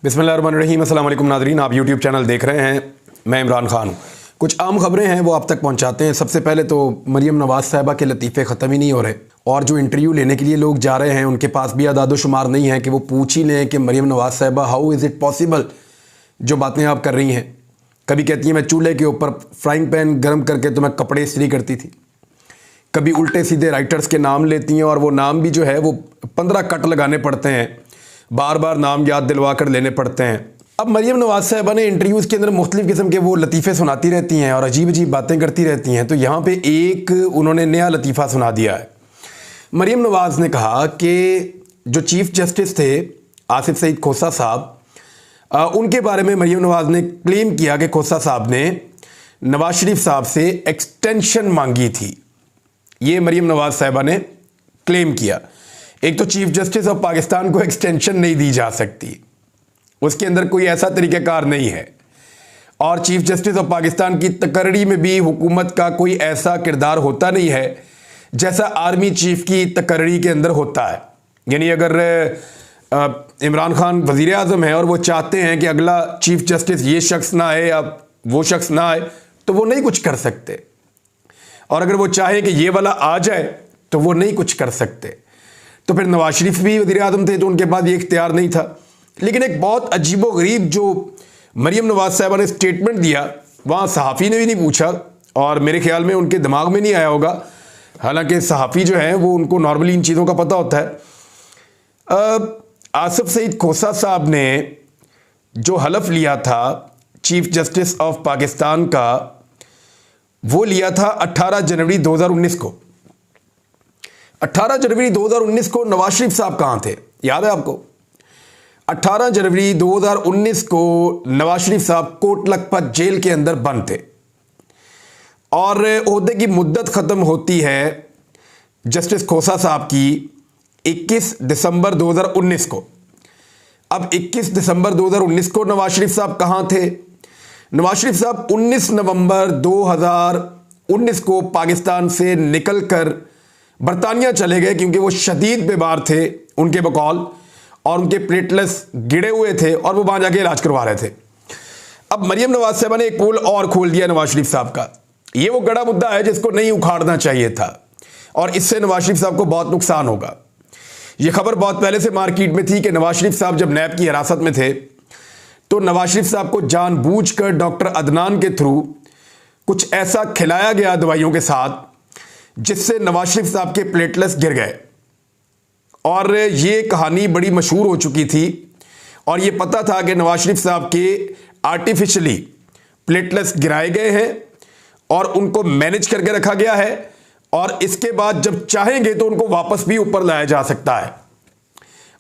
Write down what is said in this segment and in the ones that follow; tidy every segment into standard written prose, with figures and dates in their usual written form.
बिस्मिल्लाहिर्रहमानिर्रहीम। अस्सलाम वालेकुम नाज़रीन, आप यूट्यूब चैनल देख रहे हैं। मैं इमरान खान हूँ। कुछ आम खबरें हैं वो आप तक पहुँचाते हैं। सबसे पहले तो मरीम नवाज़ साहिबा के लतीफ़े ख़त्म ही नहीं हो रहे और जो इंटरव्यू लेने के लिए लोग जा रहे हैं उनके पास भी आदाद शुमार नहीं है कि वो पूछ ही लें कि मरीम नवाज़ साहिबा हाउ इज़ इट पॉसिबल जो बातें आप कर रही हैं। कभी कहती हैं मैं चूल्हे के ऊपर फ्राइंग पैन गर्म करके तो मैं कपड़े इस्त्री करती थी। कभी उल्टे सीधे राइटर्स के नाम लेती हैं और वो नाम भी जो है वो 15 कट लगाने पड़ते हैं, बार बार नाम याद दिलवा कर लेने पड़ते हैं। अब मरीम नवाज़ साहिबा ने इंटरव्यूज़ के अंदर मुख्तलिफ़ किस्म के वो लतीफ़े सुनाती रहती हैं और अजीब अजीब बातें करती रहती हैं। तो यहाँ पे एक उन्होंने नया लतीफ़ा सुना दिया है। मरीम नवाज़ ने कहा कि जो चीफ़ जस्टिस थे आसिफ सईद खोसा साहब, उनके बारे में मरीम नवाज़ ने क्लेम किया कि खोसा साहब ने नवाज शरीफ साहब से एक्सटेंशन मांगी थी। ये मरीम नवाज़ साहिबा ने क्लेम किया। एक तो चीफ जस्टिस ऑफ पाकिस्तान को एक्सटेंशन नहीं दी जा सकती, उसके अंदर कोई ऐसा तरीक़ाकार नहीं है। और चीफ जस्टिस ऑफ पाकिस्तान की तकर्री में भी हुकूमत का कोई ऐसा किरदार होता नहीं है जैसा आर्मी चीफ की तकर्री के अंदर होता है। यानी अगर इमरान खान वज़ीर आज़म है और वो चाहते हैं कि अगला चीफ जस्टिस ये शख्स ना आए या वो शख्स ना आए तो वो नहीं कुछ कर सकते, और अगर वो चाहे कि ये वाला आ जाए तो वो नहीं कुछ कर सकते। तो फिर नवाज शरीफ भी वज़ीर आज़म थे तो उनके पास ये इख्तियार नहीं था। लेकिन एक बहुत अजीबो गरीब जो मरीम नवाज़ साहिबा ने स्टेटमेंट दिया, वहाँ सहाफ़ी ने भी नहीं पूछा और मेरे ख्याल में उनके दिमाग में नहीं आया होगा। हालांकि सहाफ़ी जो है वो उनको नॉर्मली इन चीज़ों का पता होता है। आसिफ सईद खोसा साहब ने जो हलफ लिया था चीफ जस्टिस ऑफ पाकिस्तान का, वो लिया था 18 जनवरी 2019 को। 18 जनवरी 2019 को नवाज शरीफ साहब कहाँ थे, याद है आपको? 18 जनवरी 2019 को नवाज शरीफ साहब कोट लखपत जेल के अंदर बंद थे और ओहदे की मुद्दत ख़त्म होती है जस्टिस खोसा साहब की 21 दिसंबर 2019 को। अब 21 दिसंबर 2019 को नवाज शरीफ साहब कहाँ थे? नवाज शरीफ साहब 19 नवंबर 2019 को पाकिस्तान से निकलकर बरतानिया चले गए क्योंकि वो शदीद बीमार थे उनके बकौल, और उनके प्लेटलेट्स गिरे हुए थे और वो वहाँ जाके इलाज करवा रहे थे। अब मरीम नवाज साहिबा ने एक पोल और खोल दिया नवाज शरीफ साहब का। ये वो गड़ा मुद्दा है जिसको नहीं उखाड़ना चाहिए था और इससे नवाज शरीफ साहब को बहुत नुकसान होगा। ये खबर बहुत पहले से मार्केट में थी कि नवाज शरीफ साहब जब नैब की हिरासत में थे तो नवाज शरीफ साहब को जानबूझकर डॉक्टर अदनान के थ्रू कुछ ऐसा खिलाया गया दवाइयों के साथ जिससे नवाज शरीफ साहब के प्लेटलेट्स गिर गए, और ये कहानी बड़ी मशहूर हो चुकी थी और ये पता था कि नवाज शरीफ साहब के आर्टिफिशियली प्लेटलेट्स गिराए गए हैं और उनको मैनेज करके रखा गया है और इसके बाद जब चाहेंगे तो उनको वापस भी ऊपर लाया जा सकता है।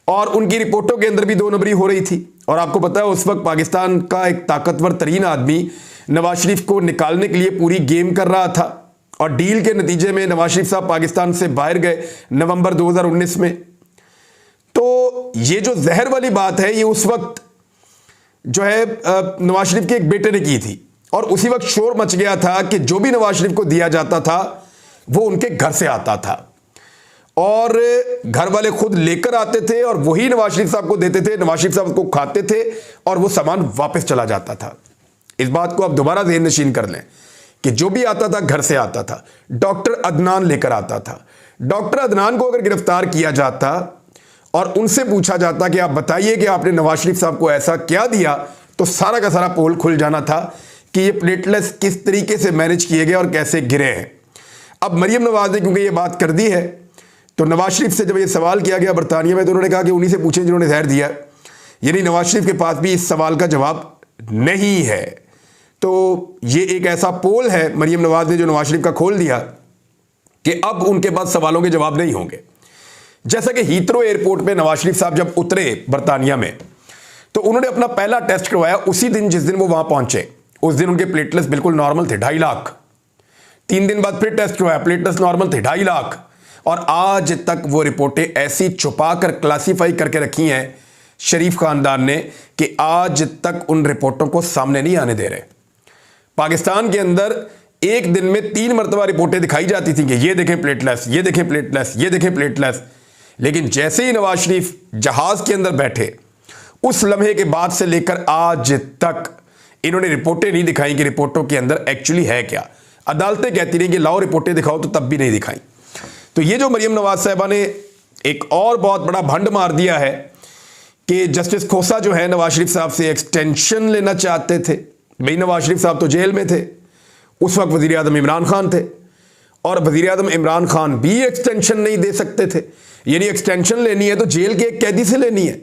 और उनकी रिपोर्टों के अंदर भी दो नंबरी हो रही थी और आपको पता है उस वक्त पाकिस्तान का एक ताकतवर तरीन आदमी नवाज शरीफ को निकालने के लिए पूरी गेम कर रहा था और डील के नतीजे में नवाज शरीफ साहब पाकिस्तान से बाहर गए नवंबर 2019 में। तो ये जो जहर वाली बात है ये उस वक्त जो है नवाज शरीफ के एक बेटे ने की थी और उसी वक्त शोर मच गया था कि जो भी नवाज शरीफ को दिया जाता था वो उनके घर से आता था और घर वाले खुद लेकर आते थे और वही नवाज शरीफ साहब को देते थे। नवाज शरीफ साहब को खाते थे और वो सामान वापस चला जाता था। इस बात को आप दोबारा ज़हन नशीन कर लें कि जो भी आता था घर से आता था। डॉक्टर अदनान लेकर आता था। डॉक्टर अदनान को अगर गिरफ्तार किया जाता और उनसे पूछा जाता कि आप बताइए कि आपने नवाज शरीफ साहब को ऐसा क्या दिया, तो सारा का सारा पोल खुल जाना था कि ये प्लेटलेट्स किस तरीके से मैनेज किए गए और कैसे गिरे हैं। अब मरीम नवाज ने क्योंकि ये बात कर दी है तो नवाज शरीफ से जब ये सवाल किया गया बरतानिया में तो उन्होंने कहा कि उन्हीं से पूछें जिन्होंने जहर दिया। यानी नवाज शरीफ के पास भी इस सवाल का जवाब नहीं है। तो ये एक ऐसा पोल है मरीम नवाज ने जो नवाज शरीफ का खोल दिया कि अब उनके पास सवालों के जवाब नहीं होंगे। जैसा कि हीथ्रो एयरपोर्ट पे नवाज शरीफ साहब जब उतरे बरतानिया में तो उन्होंने अपना पहला टेस्ट करवाया उसी दिन जिस दिन वो वहां पहुंचे। उस दिन उनके प्लेटलेट्स बिल्कुल नॉर्मल थे, 2.5 लाख। 3 दिन बाद फिर टेस्ट करवाया, प्लेटलेट्स नॉर्मल थे, 2.5 लाख। और आज तक वो रिपोर्टें ऐसी छुपा कर क्लासीफाई करके रखी हैं शरीफ खानदान ने कि आज तक उन रिपोर्टों को सामने नहीं आने दे रहे। पाकिस्तान के अंदर एक दिन में 3 मरतबा रिपोर्टें दिखाई जाती थी कि ये देखें प्लेटलेट्स, ये देखें प्लेटलेट्स, ये देखें प्लेटलेट्स। लेकिन जैसे ही नवाज शरीफ जहाज के अंदर बैठे उस लम्हे के बाद से लेकर आज तक इन्होंने रिपोर्टें नहीं दिखाई कि रिपोर्टों के अंदर एक्चुअली है क्या। अदालतें कहती रही कि लाओ रिपोर्टें दिखाओ, तो तब भी नहीं दिखाई। तो ये जो मरियम नवाज साहिबा ने एक और बहुत बड़ा भंड मार दिया है कि जस्टिस खोसा जो है नवाज शरीफ साहब से एक्सटेंशन लेना चाहते थे। भाई नवाज शरीफ साहब तो जेल में थे, उस वक्त वजीर आजम इमरान खान थे, और वजीर आजम इमरान खान भी एक्सटेंशन नहीं दे सकते थे। यानी एक्सटेंशन लेनी है तो जेल के एक कैदी से लेनी है,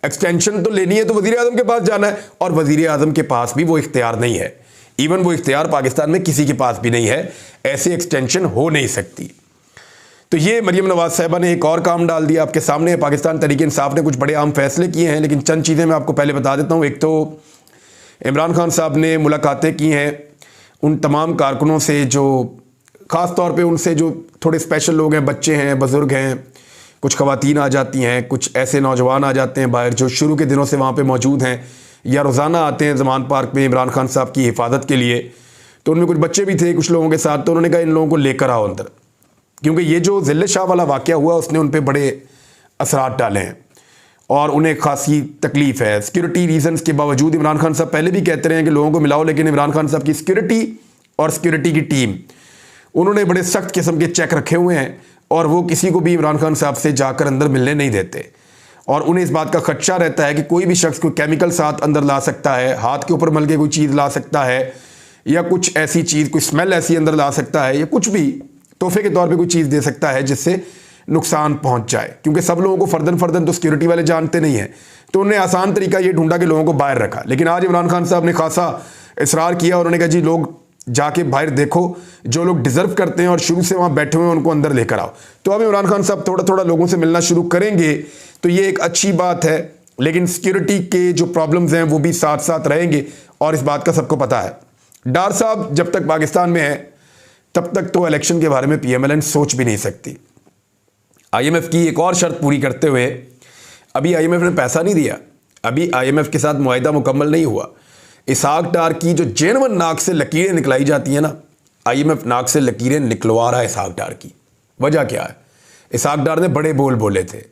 एक्सटेंशन तो लेनी है तो वजीर आजम के पास जाना है, और वजीर आजम के पास भी वो इख्तियार नहीं है। इवन वो इख्तियार पाकिस्तान में किसी के पास भी नहीं है, ऐसी एक्सटेंशन हो नहीं सकती। तो ये मरियम नवाज साहिबा ने एक और काम डाल दिया आपके सामने। पाकिस्तान तहरीक इंसाफ ने कुछ बड़े अहम फैसले किए हैं, लेकिन चंद चीज़ें मैं आपको पहले बता देता हूँ। एक तो इमरान खान साहब ने मुलाकातें की हैं उन तमाम कारकुनों से जो ख़ास तौर पे उनसे जो थोड़े स्पेशल लोग हैं, बच्चे हैं, बुज़ुर्ग हैं, कुछ ख़वातीन आ जाती हैं, कुछ ऐसे नौजवान आ जाते हैं बाहर जो शुरू के दिनों से वहाँ पे मौजूद हैं या रोज़ाना आते हैं ज़मान पार्क में इमरान खान साहब की हिफाजत के लिए। तो उनमें कुछ बच्चे भी थे कुछ लोगों के साथ, तो उन्होंने कहा इन लोगों को लेकर आओ अंदर, क्योंकि ये जो ज़िले शाह वाला वाक़या हुआ उसने उन पर बड़े असरात डाले हैं और उन्हें खासी तकलीफ़ है। सिक्योरिटी रीजंस के बावजूद इमरान खान साहब पहले भी कहते रहे हैं कि लोगों को मिलाओ, लेकिन इमरान खान साहब की सिक्योरिटी और सिक्योरिटी की टीम, उन्होंने बड़े सख्त किस्म के चेक रखे हुए हैं और वो किसी को भी इमरान खान साहब से जाकर अंदर मिलने नहीं देते। और उन्हें इस बात का खदशा रहता है कि कोई भी शख्स कोई केमिकल साथ अंदर ला सकता है, हाथ के ऊपर मल के कोई चीज़ ला सकता है, या कुछ ऐसी चीज़, कोई स्मेल ऐसी अंदर ला सकता है, या कुछ भी तोहफे के तौर पे कोई चीज़ दे सकता है जिससे नुकसान पहुंच जाए। क्योंकि सब लोगों को फर्दन तो सिक्योरिटी वाले जानते नहीं हैं, तो उन्होंने आसान तरीका ये ढूंढा कि लोगों को बाहर रखा। लेकिन आज इमरान खान साहब ने खासा इसरार किया, उन्होंने कहा जी लोग जाके बाहर देखो, जो लोग डिज़र्व करते हैं और शुरू से वहाँ बैठे हुए हैं उनको अंदर लेकर आओ। तो अब इमरान खान साहब थोड़ा थोड़ा लोगों से मिलना शुरू करेंगे, तो ये एक अच्छी बात है। लेकिन सिक्योरिटी के जो प्रॉब्लम्स हैं वो भी साथ साथ रहेंगे और इस बात का सबको पता है। डार साहब जब तक पाकिस्तान में है तब तक तो इलेक्शन के बारे में PMLN सोच भी नहीं सकती। IMF की एक और शर्त पूरी करते हुए, अभी IMF ने पैसा नहीं दिया, अभी IMF के साथ मुआहिदा मुकम्मल नहीं हुआ। इसहाक डार की जो जेनवन नाक से लकीरें निकलाई जाती हैं ना, IMF नाक से लकीरें निकलवा रहा है इसहाक डार की। वजह क्या है? इसहाक डार ने बड़े बोल बोले थे,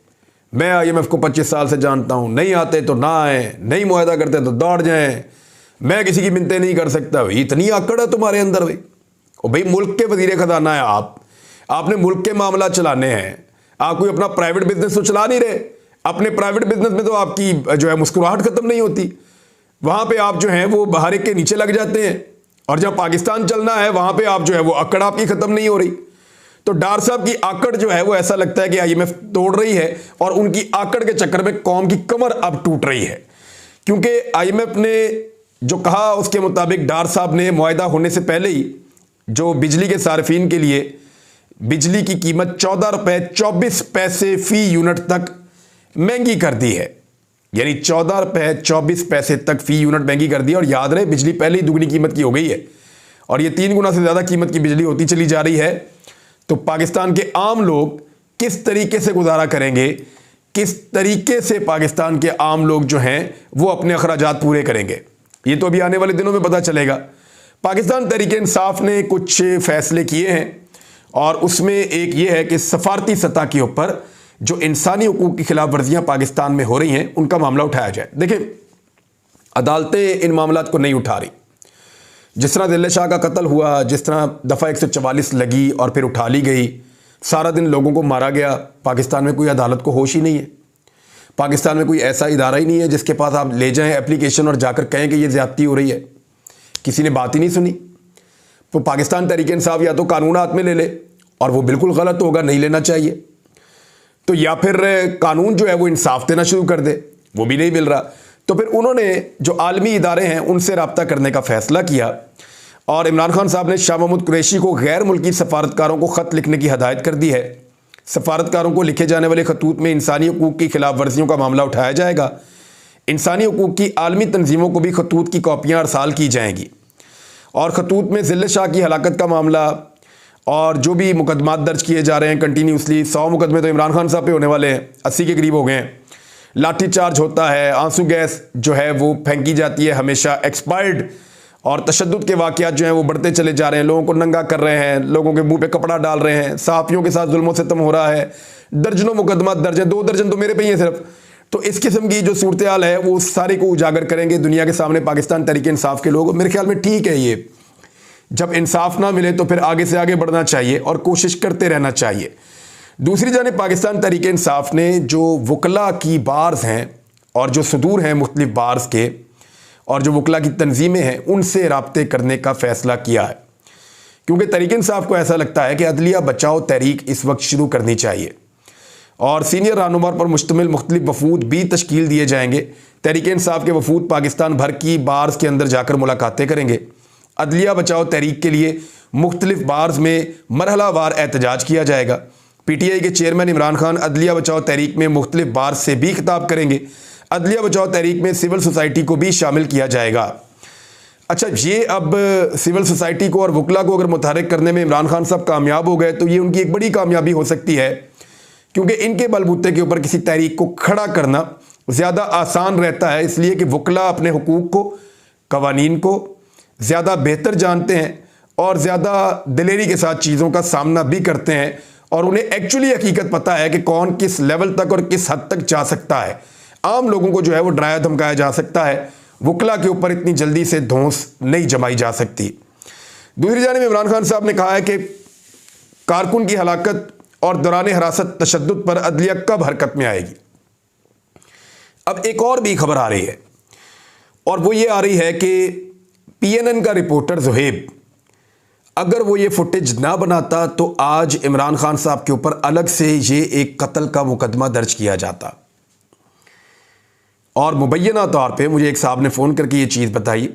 मैं IMF को 25 साल से जानता हूँ, नहीं आते तो ना आए, नहीं मुआहिदा करते तो दौड़ जाएं, मैं किसी की मिन्नतें नहीं कर सकता। भाई इतनी आकड़ है तुम्हारे अंदर भाई। और भाई मुल्क के वजीर खजाना है आप, आपने मुल्क के मामला चलाने हैं, आप कोई अपना प्राइवेट बिजनेस तो चला नहीं रहे। अपने प्राइवेट बिजनेस में तो आपकी जो है मुस्कुराहट खत्म नहीं होती, वहां पे आप जो है वो बाहर के नीचे लग जाते हैं, और जब पाकिस्तान चलना है वहां पे आप जो है वो अकड़ आपकी खत्म नहीं हो रही। तो डार साहब की आकड़ जो है वो ऐसा लगता है कि IMF तोड़ रही है, और उनकी आकड़ के चक्कर में कौम की कमर अब टूट रही है। क्योंकि IMF ने जो कहा उसके मुताबिक डार साहब ने मुआहिदा होने से पहले ही जो बिजली के सार्फिन के लिए बिजली की कीमत 14 रुपये 24 पैसे फी यूनिट तक महंगी कर दी है। यानी 14 रुपये 24 पैसे तक फी यूनिट महंगी कर दी। और याद रहे बिजली पहले ही दुगनी कीमत की हो गई है, और ये 3 गुना से ज़्यादा कीमत की बिजली होती चली जा रही है। तो पाकिस्तान के आम लोग किस तरीके से गुजारा करेंगे, किस तरीके से पाकिस्तान के आम लोग जो हैं वो अपने अखराजात पूरे करेंगे, ये तो अभी आने वाले दिनों में पता चलेगा। पाकिस्तान तहरीक इंसाफ ने कुछ फैसले किए हैं, और उसमें एक ये है कि सफारती सतह के ऊपर जो इंसानी हुकूक की खिलाफ वर्जियाँ पाकिस्तान में हो रही हैं उनका मामला उठाया जाए। देखिए अदालतें इन मामलात को नहीं उठा रही। जिस तरह दिल्ले शाह का कत्ल हुआ, जिस तरह दफ़ा 144 लगी और फिर उठा ली गई, सारा दिन लोगों को मारा गया, पाकिस्तान में कोई अदालत को होश ही नहीं है। पाकिस्तान में कोई ऐसा इदारा ही नहीं है जिसके पास आप ले जाएं एप्लीकेशन और जाकर कहें कि ये ज़्यादती हो रही है। किसी ने बात ही नहीं सुनी। तो पाकिस्तान तहरीक इंसाफ या तो कानून हाथ में ले ले, और वो बिल्कुल गलत होगा, नहीं लेना चाहिए, तो या फिर कानून जो है वो इंसाफ देना शुरू कर दे, वो भी नहीं मिल रहा। तो फिर उन्होंने जो आलमी इदारे हैं उनसे रब्ता करने का फैसला किया, और इमरान खान साहब ने शाह महमूद कुरैशी को गैर मुल्की सफारतकारों को ख़त लिखने की हदायत कर दी है। सफारतकारों को लिखे जाने वाले खतूत में इंसानी हुकूक की खिलाफ वर्जियों का मामला उठाया जाएगा। इंसानी हुकूक की आलमी तंजीमों को भी खतूत की कॉपियाँ अरसाल की जाएंगी, और खतूत में ज़िले शाह की हलाकत का मामला और जो भी मुकदमात दर्ज किए जा रहे हैं कंटिन्यूसली, 100 मुकदमे तो इमरान खान साहब पे होने वाले हैं, 80 के करीब हो गए हैं। लाठी चार्ज होता है, आंसू गैस जो है वो फेंकी जाती है हमेशा एक्सपायर्ड, और तशद्दुद के वाक़यात जो हैं वो बढ़ते चले जा रहे हैं। लोगों को नंगा कर रहे हैं, लोगों के मुंह पे कपड़ा डाल रहे हैं, सहाफ़ियों के साथ जुल्म सितम हो रहा है। दर्जनों मुकदमात दर्ज हैं, 2 दर्जन तो मेरे पे ही हैं सिर्फ। तो इस किस्म की जो सूरत हाल है वो सारे को उजागर करेंगे दुनिया के सामने पाकिस्तान तहरीक इंसाफ के लोग। मेरे ख्याल में ठीक है, ये जब इंसाफ ना मिले तो फिर आगे से आगे बढ़ना चाहिए और कोशिश करते रहना चाहिए। दूसरी जानिब पाकिस्तान तहरीक इंसाफ ने जो वकला की बार्स हैं और जो सदूर हैं मुख्तलिफ बार्स के और जो वकला की तंजीमें हैं उनसे राब्ते करने का फ़ैसला किया है, क्योंकि तहरीक इंसाफ को ऐसा लगता है कि अदलिया बचाओ तहरीक इस वक्त शुरू करनी चाहिए और सीनियर रहनुमा पर मुश्तमिल मुख्तलिफ वफूद भी तश्कील दिए जाएंगे। तहरीक इंसाफ के वफूद पाकिस्तान भर की बार्स के अंदर जाकर मुलाकातें करेंगे। अदलिया बचाओ तहरीक के लिए मुख्तलिफ बार्स में मरहलावार एहतजाज किया जाएगा। PTI के चेयरमैन इमरान खान अदलिया बचाओ तहरीक में मुख्तलिफ बार्स से भी खिताब करेंगे। अदलिया बचाओ तहरीक में सिविल सोसाइटी को भी शामिल किया जाएगा। अच्छा, ये अब सिविल सोसाइटी को और वकला को अगर मुतहरिक करने में इमरान खान साहब कामयाब हो गए तो ये उनकी एक बड़ी कामयाबी हो सकती है, क्योंकि इनके बलबूते के ऊपर किसी तहरीक को खड़ा करना ज़्यादा आसान रहता है, इसलिए कि वकला अपने हुकूक को, कवानीन को ज़्यादा बेहतर जानते हैं और ज़्यादा दिलेरी के साथ चीज़ों का सामना भी करते हैं और उन्हें एक्चुअली हकीकत पता है कि कौन किस लेवल तक और किस हद तक जा सकता है। आम लोगों को जो है वो डराया धमकाया जा सकता है, वकला के ऊपर इतनी जल्दी से धौंस नहीं जमाई जा सकती। दूसरी जानिब इमरान खान साहब ने कहा है कि कारकुन की हलाकत और दौरान हिरासत तशद्दुद पर अदलिया कब हरकत में आएगी। अब एक और भी खबर आ रही है और वो ये आ रही है कि PNN का रिपोर्टर ज़ुहैब, अगर वो ये फुटेज ना बनाता तो आज इमरान खान साहब के ऊपर अलग से ये एक कत्ल का मुकदमा दर्ज किया जाता। और मुबैना तौर पे मुझे एक साहब ने फ़ोन करके ये चीज़ बताई।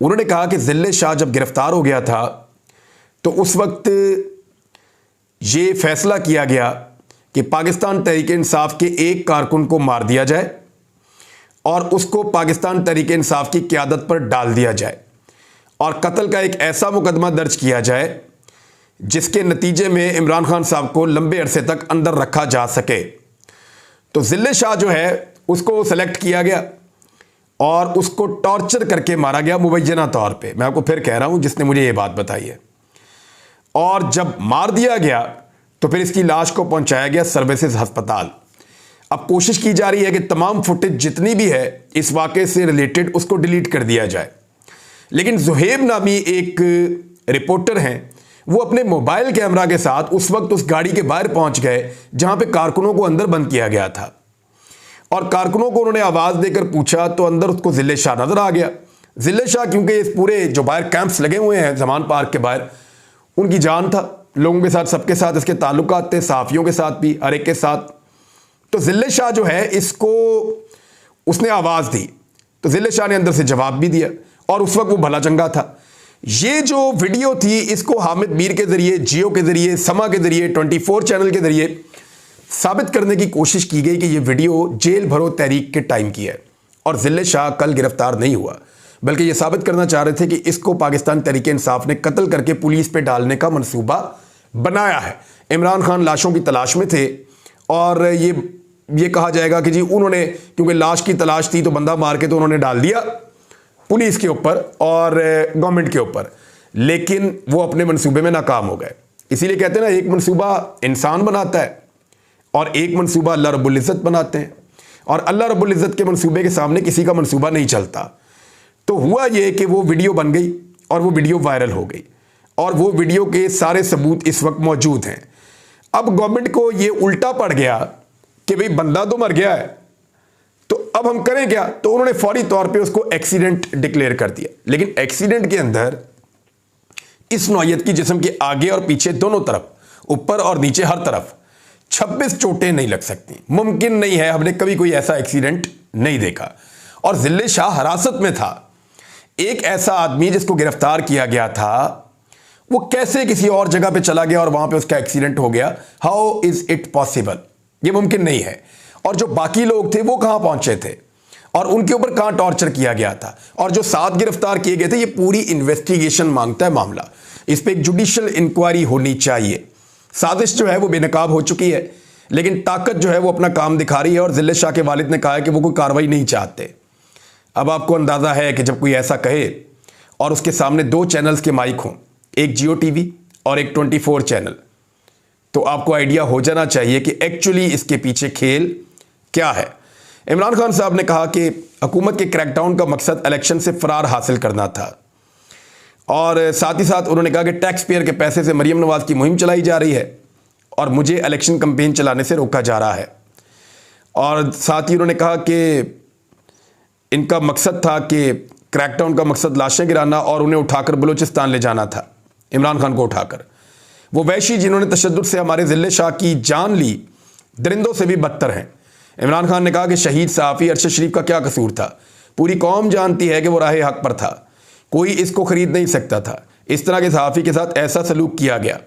उन्होंने कहा कि ज़िल्ले शाह जब गिरफ़्तार हो गया था तो उस वक्त ये फ़ैसला किया गया कि पाकिस्तान तहरीक इंसाफ के एक कारकुन को मार दिया जाए और उसको पाकिस्तान तहरीक इंसाफ की क़यादत पर डाल दिया जाए और कत्ल का एक ऐसा मुकदमा दर्ज किया जाए जिसके नतीजे में इमरान खान साहब को लंबे अरसे तक अंदर रखा जा सके। तो ज़िल्ले शाह जो है उसको सेलेक्ट किया गया और उसको टॉर्चर करके मारा गया मुबैना तौर पे। मैं आपको फिर कह रहा हूं, जिसने मुझे ये बात बताई है। और जब मार दिया गया तो फिर इसकी लाश को पहुंचाया गया सर्विसेज अस्पताल। अब कोशिश की जा रही है कि तमाम फुटेज जितनी भी है इस वाक़े से रिलेटेड उसको डिलीट कर दिया जाए, लेकिन ज़ुहैब नामी एक रिपोर्टर हैं, वो अपने मोबाइल कैमरा के साथ उस वक्त उस गाड़ी के बाहर पहुंच गए जहां पे कारकुनों को अंदर बंद किया गया था और कारकुनों को उन्होंने आवाज़ देकर पूछा तो अंदर उसको ज़िले शाह नज़र आ गया। ज़िले शाह क्योंकि इस पूरे जो बाहर कैंप्स लगे हुए हैं ज़मान पार्क के बाहर, उनकी जान था, लोगों के साथ, सबके साथ इसके ताल्लुकात थे, सहाफ़ियों के साथ भी, हर एक के साथ। तो ज़िले शाह जो है इसको उसने आवाज़ दी तो ज़िले शाह ने अंदर से जवाब भी दिया और उस वक्त वो भला चंगा था। ये जो वीडियो थी इसको हामिद मीर के ज़रिए, जियो के ज़रिए, समा के ज़रिए, 24 चैनल के ज़रिए साबित करने की कोशिश की गई कि ये वीडियो जेल भरो तहरीक के टाइम की है और ज़िले शाह कल गिरफ्तार नहीं हुआ, बल्कि ये साबित करना चाह रहे थे कि इसको पाकिस्तान तहरीक इंसाफ ने कत्ल करके पुलिस पे डालने का मंसूबा बनाया है। इमरान खान लाशों की तलाश में थे और ये कहा जाएगा कि जी उन्होंने, क्योंकि लाश की तलाश थी तो बंदा मार के तो उन्होंने डाल दिया पुलिस के ऊपर और गवर्नमेंट के ऊपर, लेकिन वो अपने मंसूबे में नाकाम हो गए। इसीलिए कहते हैं ना, एक मंसूबा इंसान बनाता है और एक मंसूबा अल्लाह रब्बुल इज़्ज़त बनाते हैं और अल्लाह रब्बुल इज़्ज़त के मंसूबे के सामने किसी का मंसूबा नहीं चलता। तो हुआ ये कि वो वीडियो बन गई और वो वीडियो वायरल हो गई और वो वीडियो के सारे सबूत इस वक्त मौजूद हैं। अब गवर्नमेंट को ये उल्टा पड़ गया कि भाई बंदा तो मर गया है तो अब हम करें क्या, तो उन्होंने फौरी तौर पे उसको एक्सीडेंट डिक्लेयर कर दिया। लेकिन एक्सीडेंट के अंदर इस नौयत की जिस्म के आगे और पीछे दोनों तरफ, ऊपर और नीचे हर तरफ 26 चोटें नहीं लग सकती, मुमकिन नहीं है, हमने कभी कोई ऐसा एक्सीडेंट नहीं देखा। और ज़िले शाह हिरासत में था, एक ऐसा आदमी जिसको गिरफ्तार किया गया था वो कैसे किसी और जगह पे चला गया और वहां पे उसका एक्सीडेंट हो गया? How is it possible? ये मुमकिन नहीं है। और जो बाकी लोग थे वो कहां पहुंचे थे और उनके ऊपर कहां टॉर्चर किया गया था और जो 7 गिरफ्तार किए गए थे, ये पूरी इन्वेस्टिगेशन मांगता है मामला। इस पर एक जुडिशियल इंक्वायरी होनी चाहिए। साजिश जो है वो बेनकाब हो चुकी है, लेकिन ताकत जो है वो अपना काम दिखा रही है और ज़िले शाह के वालिद ने कहा है कि वो कोई कार्रवाई नहीं चाहते। अब आपको अंदाज़ा है कि जब कोई ऐसा कहे और उसके सामने 2 चैनल्स के माइक हों, एक जियो टीवी और एक 24 चैनल, तो आपको आइडिया हो जाना चाहिए कि एक्चुअली इसके पीछे खेल क्या है। इमरान खान साहब ने कहा कि हुकूमत के क्रैकडाउन का मकसद इलेक्शन से फरार हासिल करना था, और साथ ही साथ उन्होंने कहा कि टैक्स पेयर के पैसे से मरीम नवाज की मुहिम चलाई जा रही है और मुझे इलेक्शन कैंपेन चलाने से रोका जा रहा है। और साथ ही उन्होंने कहा कि इनका मकसद था कि क्रैकडाउन का मकसद लाशें गिराना और उन्हें उठाकर बलूचिस्तान ले जाना था, इमरान खान को उठाकर। वो वैशी जिन्होंने तशद्दुद से हमारे ज़िले शाह की जान ली दरिंदों से भी बदतर हैं। इमरान खान ने कहा कि शहीद सहाफ़ी अरशद शरीफ का क्या कसूर था, पूरी कौम जानती है कि वो राह हक पर था, कोई इसको ख़रीद नहीं सकता था। इस तरह के सहाफ़ी के साथ ऐसा सलूक किया गया।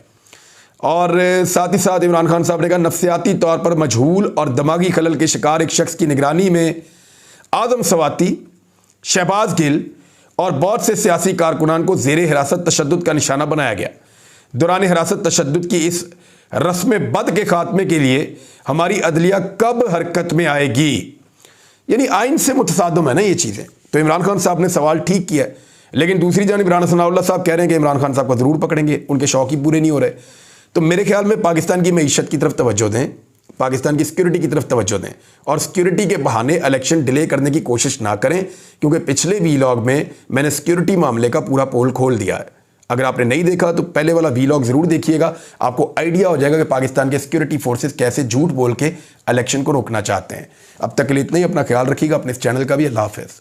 और साथ ही साथ इमरान खान साहब ने कहा नफ्सियाती तौर पर मजहूल और दिमागी खलल के शिकार एक शख्स की निगरानी में आज़म सवाती, शहबाज गिल और बहुत से सियासी कारकुनान को ज़ेर हिरासत तशद्दुद का निशाना बनाया गया। दौरान हिरासत तशद्दुद की इस रस्म बद के खात्मे के लिए हमारी अदलिया कब हरकत में आएगी? यानी आइन से मुतसादम है ना ये चीज़ें। तो इमरान खान साहब ने सवाल ठीक किया है, लेकिन दूसरी जानिब राना सनाउल्लाह साहब कह रहे हैं कि इमरान खान साहब को ज़रूर पकड़ेंगे, उनके शौक ही पूरे नहीं हो रहे। तो मेरे ख्याल में पाकिस्तान की मईशत की तरफ तवज्जो दें, पाकिस्तान की सिक्योरिटी की तरफ तवज्जो दें और सिक्योरिटी के बहाने इलेक्शन डिले करने की कोशिश ना करें, क्योंकि पिछले वीलॉग में मैंने सिक्योरिटी मामले का पूरा पोल खोल दिया है। अगर आपने नहीं देखा तो पहले वाला वीलॉग ज़रूर देखिएगा, आपको आइडिया हो जाएगा कि पाकिस्तान के सिक्योरिटी फोर्सेस कैसे झूठ बोल के इलेक्शन को रोकना चाहते हैं। अब तक के लिए इतना ही, अपना ख्याल रखिएगा, अपने इस चैनल का भी। अल्लाह हाफ़िज़।